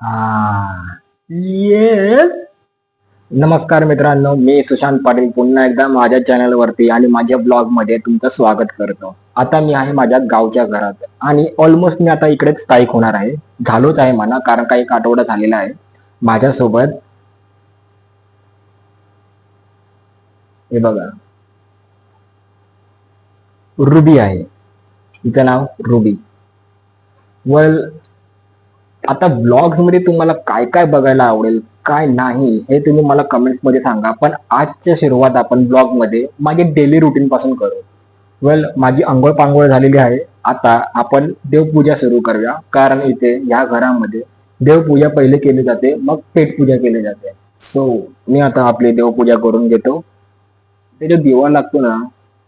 हा येस. नमस्कार मित्रांनो, मी सुशांत पाटील पुन्हा एकदा माझ्या चॅनल वरती आणि माझ्या ब्लॉग मध्ये तुमचं स्वागत करतो. आता मी आहे माझ्या गावच्या घरात आणि ऑलमोस्ट मी आता इकडेच स्थायिक होणार आहे. झालोच आहे म्हणा, कारण का एक आठवडा झालेला आहे. माझ्यासोबत हे बघा, रुबी आहे. तिचं नाव रुबी. वेल, आता ब्लॉग्स मध्ये तुम्हाला काय काय बघायला आवडेल, काय नाही, हे तुम्ही मला कमेंट्स मध्ये सांगा. पण आजच्या सुरुवात आपण ब्लॉग मध्ये माझे डेली रुटीन पासून करू. वेल, माझी आंघोळ पांघोळ झालेली आहे. आता आपण देवपूजा सुरू करूया, कारण इथे या घरामध्ये देवपूजा पहिले केली जाते, मग पेटपूजा केली जाते. सो मी आता आपली देवपूजा करून घेतो. ते जो दिवा लागतो ना,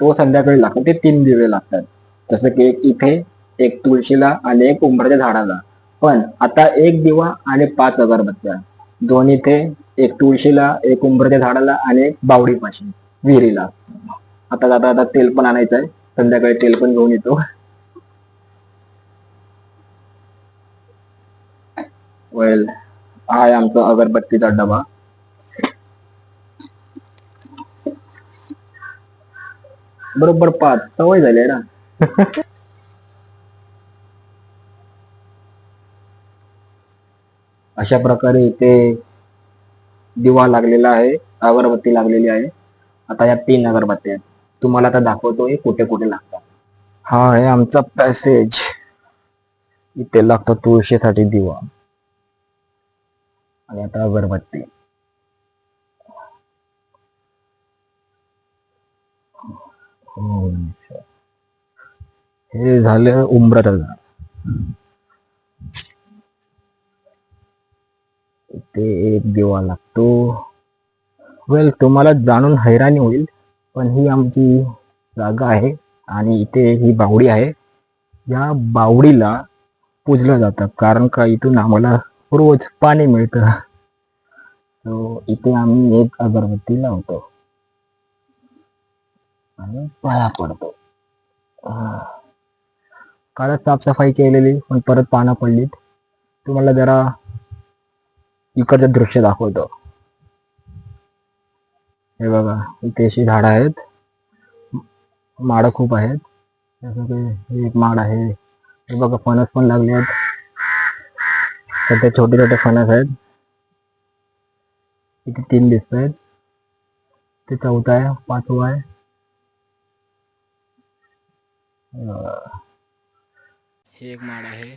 तो संध्याकाळी लागतो. ते 3 दिवे लागतात. जसं की एक इथे, एक तुळशीला आणि एक उंबराच्या झाडाला. पण आता एक दिवा आणि 5 अगरबत्त्या, दोन इथे, एक तुळशीला, एक उंबराच्या झाडाला आणि एक बावडीपाशी विहिरीला. आता जाता आता तेल पण आणायचं आहे. संध्याकाळी तेल पण घेऊन येतो. वेल, हा आहे आमचा अगरबत्तीचा डबा. बरोबर 5, सवय झाली आहे ना. अशा प्रकारे इथे दिवा लागलेला आहे, अगरबत्ती लागलेली आहे. आता या 3 अगरबत्त्या आहेत. तुम्हाला आता दाखवतोय कुठे कुठे लागतात. हा आहे आमचा पॅसेज. इथे लागतो तुळशीसाठी दिवा आणि आता अगरबत्ती. हम्म. हे झालं उंबराचं झाड. इथे एक दिवा लागतो. वेल, तुम्हाला जाणून हैराणी होईल, पण ही आमची जागा आहे आणि इथे ही बावडी आहे. या बावडीला पूजलं जातं, कारण का इथून आम्हाला रोज पाणी मिळतं. तो इथे आम्ही एक अगरबत्ती लावतो आणि पाया पडतो. कालच साफसफाई केलेली, पण परत पानं पडलीत. तुम्हाला जरा इकडचं दृश्य दाखवतो. हे बघा, इथे अशी झाडं आहेत, माडं खूप आहेत. जसं की हे एक माड आहे. हे बघा, फणस पण लागले आहेत. सध्या छोटे छोटे फणस आहेत. इथे 3 दिसत आहेत. ते चौथा आहे, 5वा आहे. हे एक माड आहे.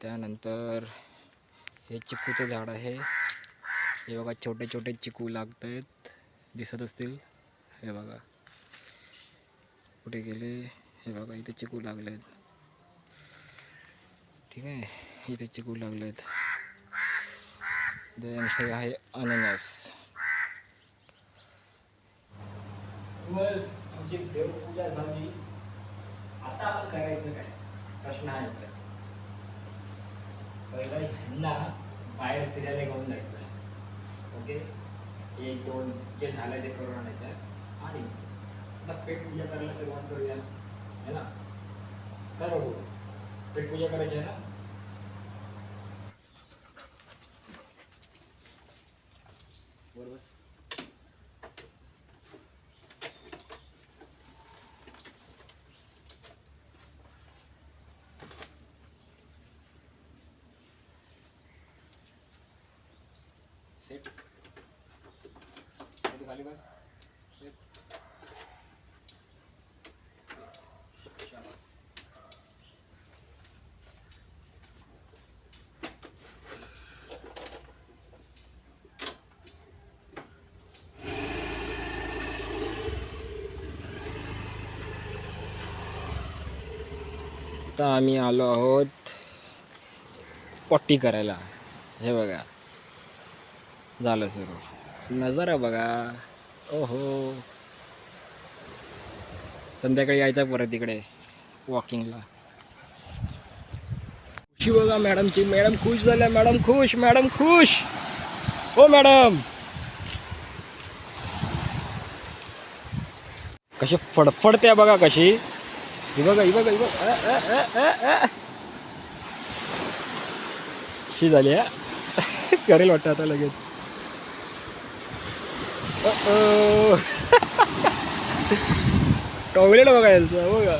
त्यानंतर हे चिकूचं झाड आहे. हे बघा, छोटे छोटे चिकू लागत आहेत, दिसत असतील. हे बघा कुठे गेले. हे बघा, इथे चिकू लागलेत. ठीक आहे, इथे चिकू लागलेत. देन हे आहे अननस. आमची देवपूजा झाली. आता आपण करायचं काय, प्रश्न आहे. पहिला ह्यांना बाहेर फिरायला घेऊन जायचं. ओके, 1-2 जे झालं ते करून आणायचं आहे. आणि आता पेटपूजा करायला सुरुवात करूया, है ना. काय बघू, पेटपूजा करायची आहे ना. बरोबर. सेट खाली बस. सेट. शाबास. आता आम्ही आलो आहोत पट्टी करायला. हे बघा, झालं सुरू. नजारा बघा. ओहो, संध्याकाळी यायचं परत इकडे वॉकिंगला. खुशी बघा मॅडमची. मॅडम खुश झाल्या. मॅडम खुश, मॅडम खुश. हो मॅडम, कशी फडफडत्या बघा कशी. ही बघा, ही बघा, ही बघा. अशी झाली आहे. करेल वाटतं आता लगेच. टॉयलेट बघायचं बघा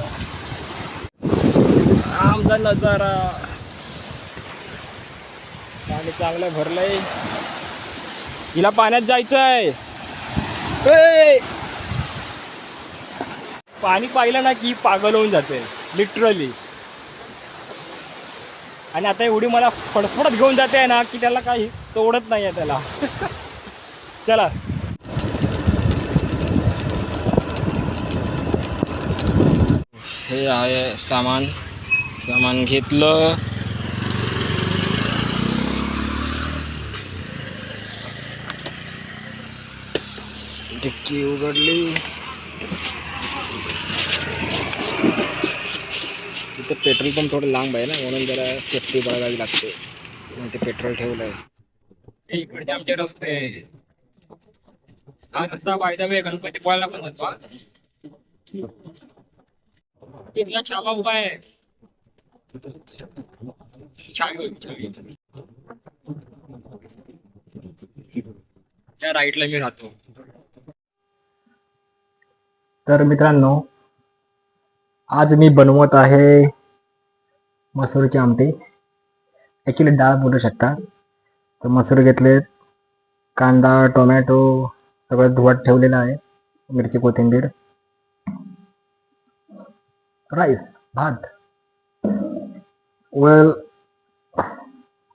आमचा नजारा. पाणी चांगलं भरलंय. हिला पाण्यात जायचंय. पाणी पाहिलं ना की पागल होऊन जाते लिटरली. आणि आता एवढी मला फडफडत घेऊन जाते आहे ना की त्याला काही तोडत नाही आहे त्याला. चला हे आहे सामान. सामान घेतलं. डिक्की उघडली. तिथे पेट्रोल पंप थोडं लांब आहे ना म्हणून जरा सेफ्टी बघावी लागते. म्हणून ते पेट्रोल ठेवलंय. इकडचे आमचे रस्ते. हा रस्ता पाहिजे वे गणपती पोळायला पण जातो. इथला छापा उभा आहे. त्या राईटला मी राहतो. तर मित्रांनो, आज मी बनवत आहे मसूरची आमटी. ॲक्च्युली डाळ बोलू शकता. तर मसूर घेतले, कांदा टोमॅटो सगळं धुवत ठेवलेलं आहे, मिरची कोथिंबीर, राईस भात. वेल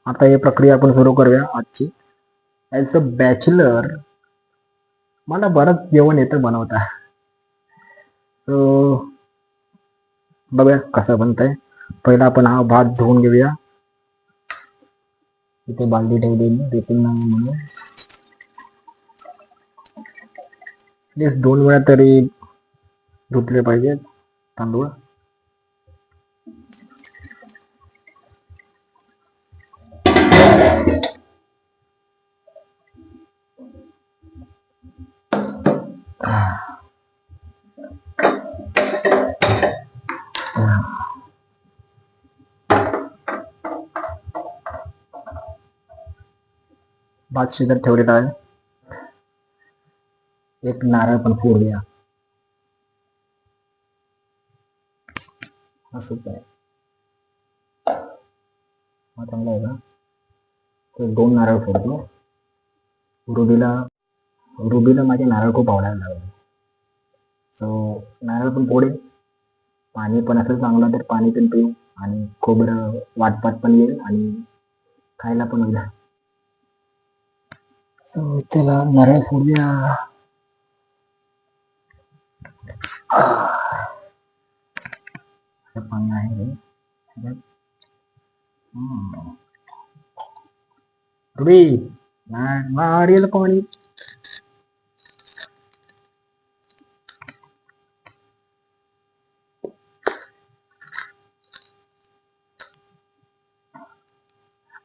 आता ही प्रक्रिया आपण सुरू करूया आजची. ॲज अ बॅचलर मला बरंच जेवण येतं बनवता. सो बघूया कसं बनतंय. पहिला आपण हा भात धुवून घेऊया. इथे बालदी ठेवलेली रेसिंग म्हणून. प्लीज 2 वेळा तरी धुतले पाहिजेत तांदूळ. भात शिजत ठेवलेला आहे. एक नारळ पण फोडूया. असंच आहे. हा चांगला आहे का? तर 2 नारळ फोडतो. रुबीला माझे नारळ खूप आवडायला लागले. सो नारळ पण फोडेल. पाणी पण असेल चांगलं तर पाणी पण पिऊ. आणि खोबरं वाटपाट पण येईल आणि खायला पण होईल. सो चला नारळ फोडूया. पाणी आहे रुबी, नारियल पाणी.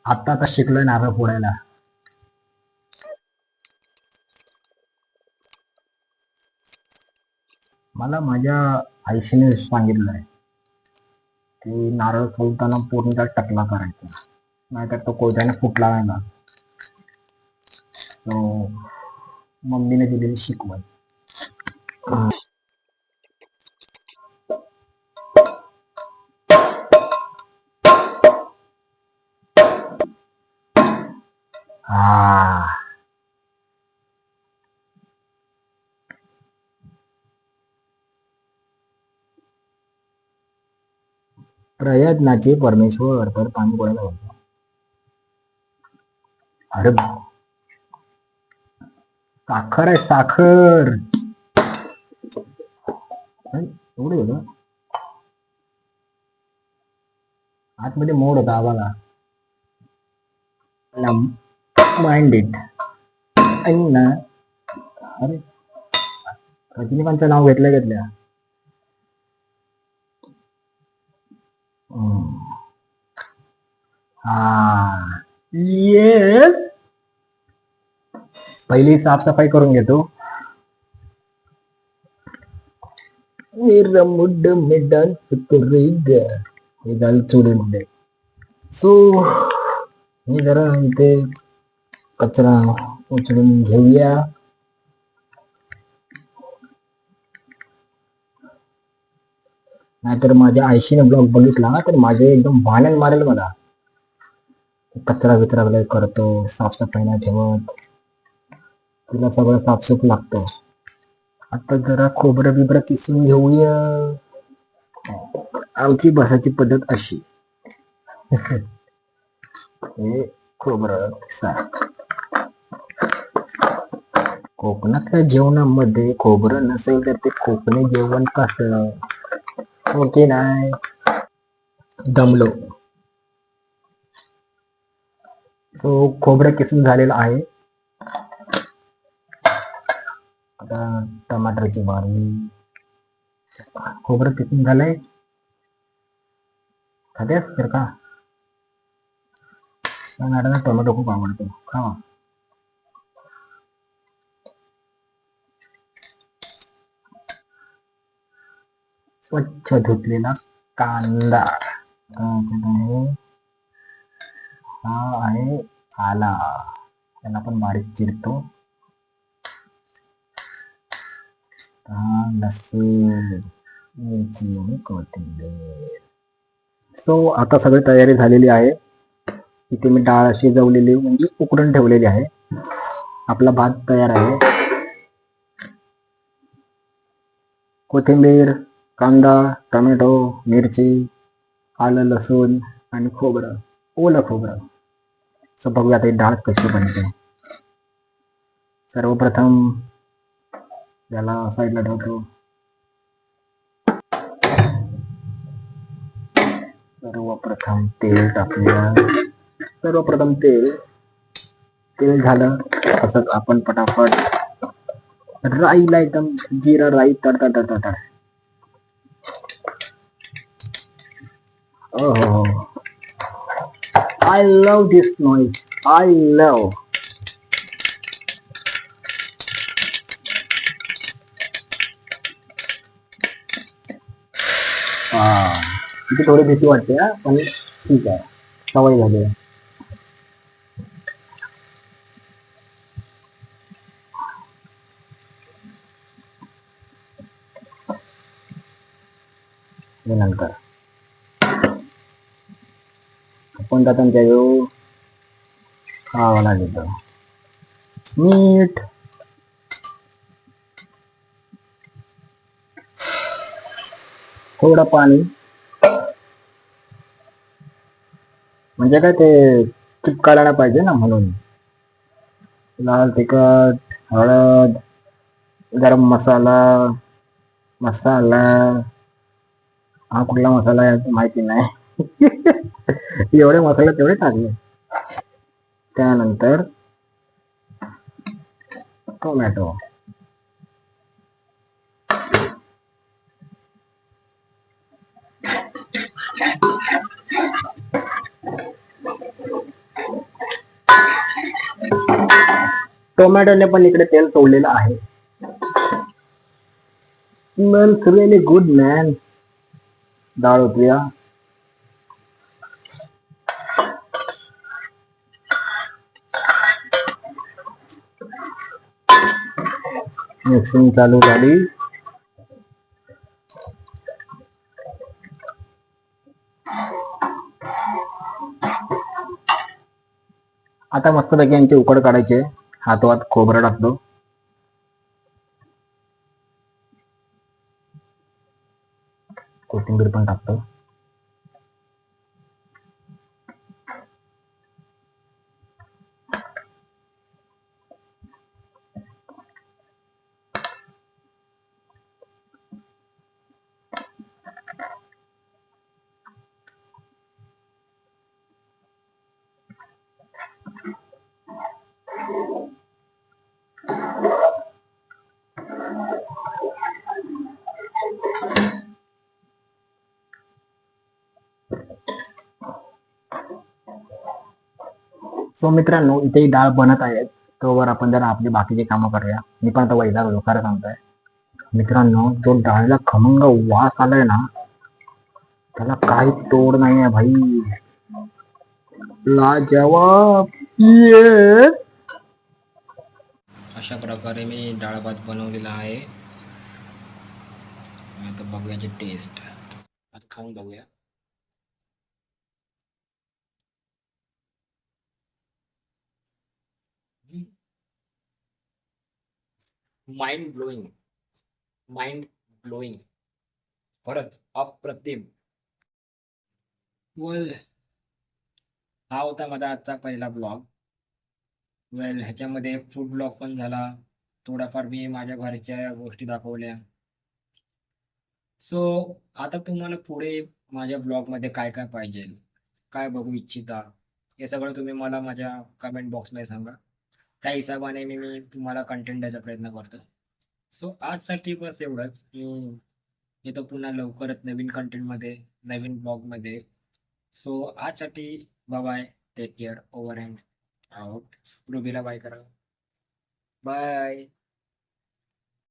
आता शिकलोय नारळ फोडायला. मला माझ्या आईशीने सांगितलं आहे की नारळ फोडताना पूर्ण त्यात टकला करायचा, नाहीतर तो कोयत्याने फुटला नाही ना. सो मम्मीने दिलेली शिकवण. प्रयत्नाचे परमेश्वर. तर पाणी पडायला होतं. अरे साखर आहे साखर. एवढं होतं आतमध्ये मोड होता आम्हाला. Mind it. अरे रजनीकांतचं नाव घेतल्या. हा येस. पहिली साफसफाई करून घेतो. मुड्ड मिडल हे झालं चुलीमध्ये. सो हे जरा इथे कचरा उचलून घेऊया. नाहीतर माझ्या आयशीने ब्लॉग बघितला तर माझे एकदम भांडण मारेल मला. कचरा विचरा लय करतो, साफसफाई नाही ठेवत, तुला सगळं साफसूफ लागतं. आता जरा खोबरं बिबरं किसून घेऊया. आमची बसाची पद्धत अशी. हे खोबरं किसा. कोकणातल्या जेवणामध्ये खोबरं नसेल तर ते कोकणी जेवण कसं? ओके नाही. दमलो. तो खोबरं किसून झालेला आहे. आता टमाटरची बारी. खोबरं किसून झालंय. खातेस तर का? मॅडमला टोमॅटो खूप आवडतो, खावा. स्वच्छ धुतलेला कांदा. आहे हा आहे आला, त्याला आपण बारीक चिरतो. लसूण, मिरची आणि कोथिंबीर. सो आता सगळी तयारी झालेली आहे. इथे मी डाळ शिजवलेली म्हणजे उकडून ठेवलेली आहे. आपला भात तयार आहे. कोथिंबीर, कांदा, टोमॅटो, मिरची, आलं, लसूण आणि खोबरं, ओलं खोबरं. सो बघूया आता ही डाळ कशी बनते. सर्वप्रथम याला साईडला ठेवतो. सर्वप्रथम तेल टाकूया. सर्वप्रथम तेल झालं तसंच आपण पटापट राईला एकदम जिरा राई तडतड. Oh, I love this noise. I love. इथे थोडी भीती वाटते हा, पण ठीक आहे, सवय झाली आहे. नंतर आपण त्यातून घेऊ खावा लागेल मीठ. थोडं पाणी, म्हणजे काय ते चिपकायला नाही पाहिजे ना, म्हणून. लाल तिखट, हळद, गरम मसाला. हा कुठला मसाला आहे माहिती नाही. एवढे मसाले तेवढे टाकले. त्यानंतर टोमॅटो. टोमॅटोने पण इकडे तेल सोडलेलं आहे. Smells really good, man. डाळ होतूया. मिक्सिंग चालू झाली. आता मस्तपैकी यांची उकड काढायची. हातोहात खोबरं टाकतो. कोथिंबीर पण टाकतो. सो मित्रांनो, इथे डाळ बनत आहे, तोवर आपण जरा आपली बाकीची कामं करूया. मी पण आता वैतागलो, खरं सांगतोय मित्रांनो. जो डाळीला खमंग वास आलाय ना, त्याला काही तोड नाही आहे भाई. लाजवाब. Yes. अशा प्रकारे मी डाळ भात बनवलेला आहे. आता बघूयाची टेस्ट. आता खाऊन बघूया. Mind blowing. Mind blowing. खरंच अप्रतिम. वेल, हा होता माझा आजचा पहिला ब्लॉग. वेल, ह्याच्यामध्ये फूड ब्लॉग पण झाला. थोडाफार मी माझ्या घरच्या गोष्टी दाखवल्या. सो आता तुम्हाला पुढे माझ्या ब्लॉगमध्ये काय काय पाहिजे, काय बघू इच्छिता, हे सगळं तुम्ही मला माझ्या कमेंट बॉक्समध्ये सांगा. त्या हिशोबाने मी तुम्हाला कंटेंट द्यायचा प्रयत्न करतो. सो आजसाठी बस एवढंच. मी येतो पुन्हा लवकरच नवीन कंटेंटमध्ये, नवीन ब्लॉगमध्ये. सो आजसाठी bye. Take care. Over and out. रुबीला बाय करा. बाय.